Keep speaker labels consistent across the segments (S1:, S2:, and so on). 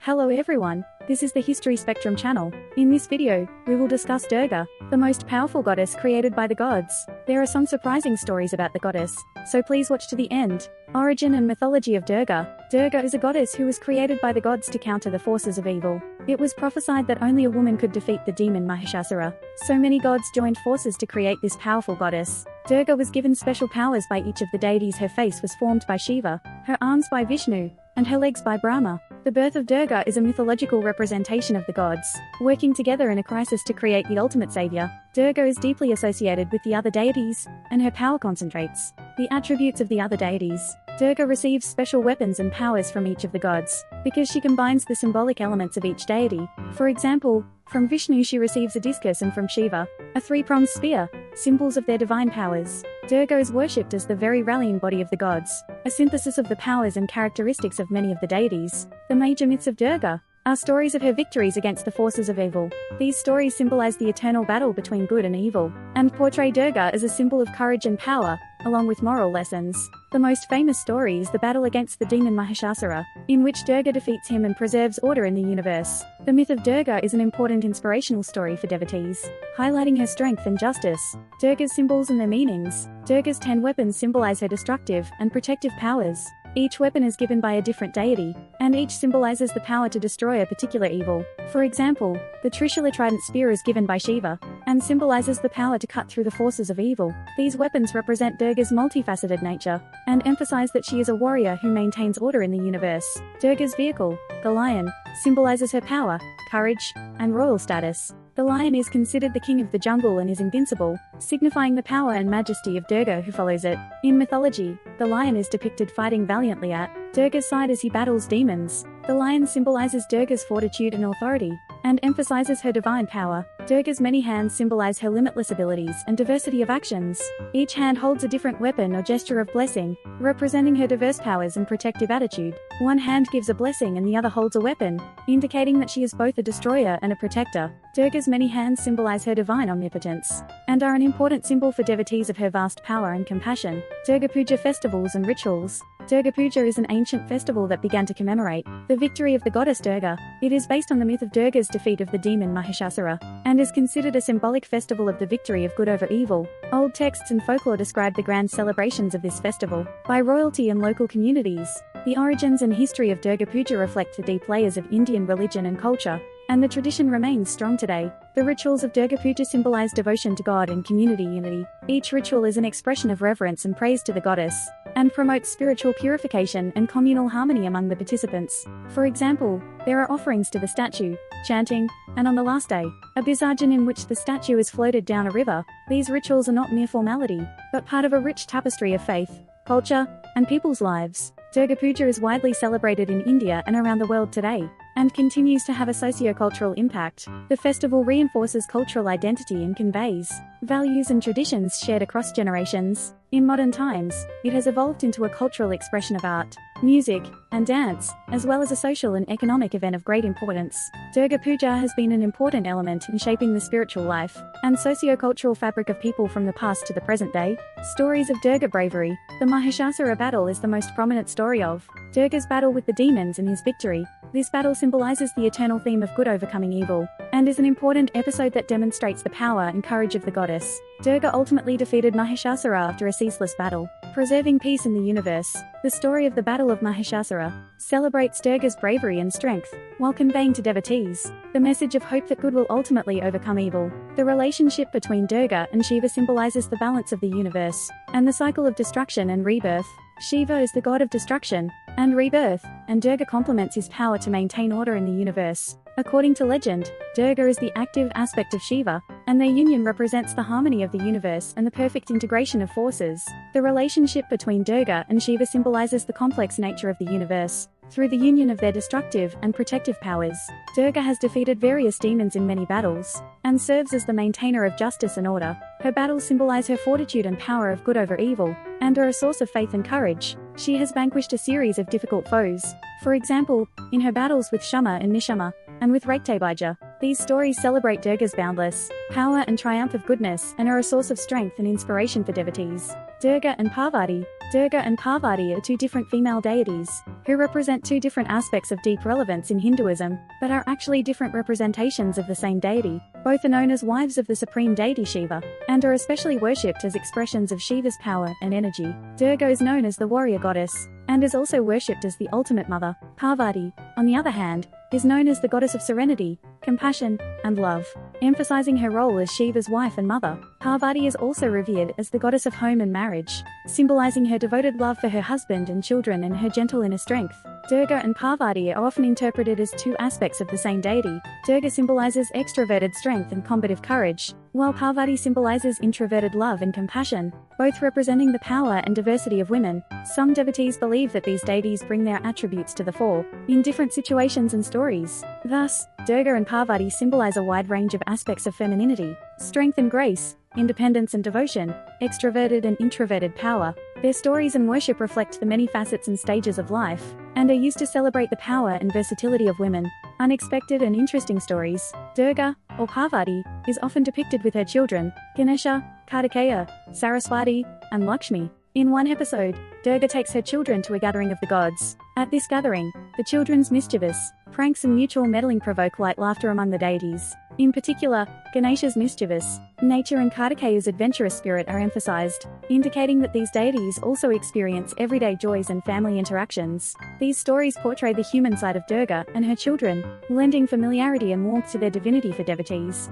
S1: Hello everyone, this is the History Spectrum channel. In this video, we will discuss Durga, the most powerful goddess created by the gods. There are some surprising stories about the goddess, so please watch to the end. Origin and mythology of Durga. Durga is a goddess who was created by the gods to counter the forces of evil. It was prophesied that only a woman could defeat the demon Mahishasura, so many gods joined forces to create this powerful goddess. Durga was given special powers by each of the deities. Her face was formed by Shiva, her arms by Vishnu, and her legs by Brahma. The birth of Durga is a mythological representation of the gods, working together in a crisis to create the ultimate savior. Durga is deeply associated with the other deities, and her power concentrates. The attributes of the other deities. Durga receives special weapons and powers from each of the gods, because she combines the symbolic elements of each deity. For example, from Vishnu she receives a discus and from Shiva, a three-pronged spear, symbols of their divine powers. Durga is worshipped as the very rallying body of the gods, a synthesis of the powers and characteristics of many of the deities. The major myths of Durga are stories of her victories against the forces of evil. These stories symbolize the eternal battle between good and evil, and portray Durga as a symbol of courage and power, along with moral lessons. The most famous story is the battle against the demon Mahishasura, in which Durga defeats him and preserves order in the universe. The myth of Durga is an important inspirational story for devotees, highlighting her strength and justice. Durga's symbols and their meanings. Durga's 10 weapons symbolize her destructive and protective powers. Each weapon is given by a different deity, and each symbolizes the power to destroy a particular evil. For example, the Trishula trident spear is given by Shiva, and symbolizes the power to cut through the forces of evil. These weapons represent Durga's multifaceted nature, and emphasize that she is a warrior who maintains order in the universe. Durga's vehicle, the lion, symbolizes her power, courage, and royal status. The lion is considered the king of the jungle and is invincible, signifying the power and majesty of Durga who follows it. In mythology, the lion is depicted fighting valiantly at Durga's side as he battles demons. The lion symbolizes Durga's fortitude and authority, and emphasizes her divine power. Durga's many hands symbolize her limitless abilities and diversity of actions. Each hand holds a different weapon or gesture of blessing, representing her diverse powers and protective attitude. One hand gives a blessing and the other holds a weapon, indicating that she is both a destroyer and a protector. Durga's many hands symbolize her divine omnipotence, and are an important symbol for devotees of her vast power and compassion. Durga Puja festivals and rituals. Durga Puja is an ancient festival that began to commemorate the victory of the goddess Durga. It is based on the myth of Durga's defeat of the demon Mahishasura, and is considered a symbolic festival of the victory of good over evil. Old texts and folklore describe the grand celebrations of this festival by royalty and local communities. The origins and history of Durga Puja reflect the deep layers of Indian religion and culture, and the tradition remains strong today. The rituals of Durga Puja symbolize devotion to God and community unity. Each ritual is an expression of reverence and praise to the goddess, and promotes spiritual purification and communal harmony among the participants. For example, there are offerings to the statue, chanting, and on the last day, a Visarjan in which the statue is floated down a river. These rituals are not mere formality, but part of a rich tapestry of faith, culture, and people's lives. Durga Puja is widely celebrated in India and around the world today, and continues to have a socio-cultural impact. The festival reinforces cultural identity and conveys values and traditions shared across generations. In modern times, it has evolved into a cultural expression of art, music, and dance, as well as a social and economic event of great importance. Durga Puja has been an important element in shaping the spiritual life and socio-cultural fabric of people from the past to the present day. Stories of Durga bravery. The Mahishasura battle is the most prominent story of Durga's battle with the demons and his victory. This battle symbolizes the eternal theme of good overcoming evil, and is an important episode that demonstrates the power and courage of the goddess. Durga ultimately defeated Mahishasura after a ceaseless battle, preserving peace in the universe. The story of the Battle of Mahishasura celebrates Durga's bravery and strength, while conveying to devotees the message of hope that good will ultimately overcome evil. The relationship between Durga and Shiva symbolizes the balance of the universe, and the cycle of destruction and rebirth. Shiva is the god of destruction and rebirth, and Durga complements his power to maintain order in the universe. According to legend, Durga is the active aspect of Shiva, and their union represents the harmony of the universe and the perfect integration of forces. The relationship between Durga and Shiva symbolizes the complex nature of the universe, through the union of their destructive and protective powers. Durga has defeated various demons in many battles, and serves as the maintainer of justice and order. Her battles symbolize her fortitude and power of good over evil, and are a source of faith and courage. She has vanquished a series of difficult foes. For example, in her battles with Shama and Nishama, and with Raktabija. These stories celebrate Durga's boundless power and triumph of goodness, and are a source of strength and inspiration for devotees. Durga and Parvati. Durga and Parvati are two different female deities, who represent two different aspects of deep relevance in Hinduism, but are actually different representations of the same deity. Both are known as wives of the supreme deity Shiva, and are especially worshipped as expressions of Shiva's power and energy. Durga is known as the warrior goddess, and is also worshipped as the ultimate mother. Parvati, on the other hand, is known as the goddess of serenity, compassion, and love, emphasizing her role as Shiva's wife and mother. Parvati is also revered as the goddess of home and marriage, symbolizing her devoted love for her husband and children and her gentle inner strength. Durga and Parvati are often interpreted as two aspects of the same deity. Durga symbolizes extroverted strength and combative courage, while Parvati symbolizes introverted love and compassion, both representing the power and diversity of women. Some devotees believe that these deities bring their attributes to the fore, in different situations and stories. Thus, Durga and Parvati symbolize a wide range of aspects of femininity, strength and grace, independence and devotion, extroverted and introverted power. Their stories and worship reflect the many facets and stages of life, and are used to celebrate the power and versatility of women. Unexpected and interesting stories. Durga, or Parvati, is often depicted with her children, Ganesha, Kartikeya, Saraswati, and Lakshmi. In one episode, Durga takes her children to a gathering of the gods. At this gathering, the children's mischievous pranks and mutual meddling provoke light laughter among the deities. In particular, Ganesha's mischievous nature and Kartikeya's adventurous spirit are emphasized, indicating that these deities also experience everyday joys and family interactions. These stories portray the human side of Durga and her children, lending familiarity and warmth to their divinity for devotees.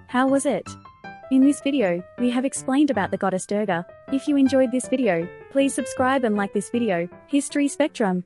S1: How was it? In this video, we have explained about the goddess Durga. If you enjoyed this video, please subscribe and like this video. History Spectrum.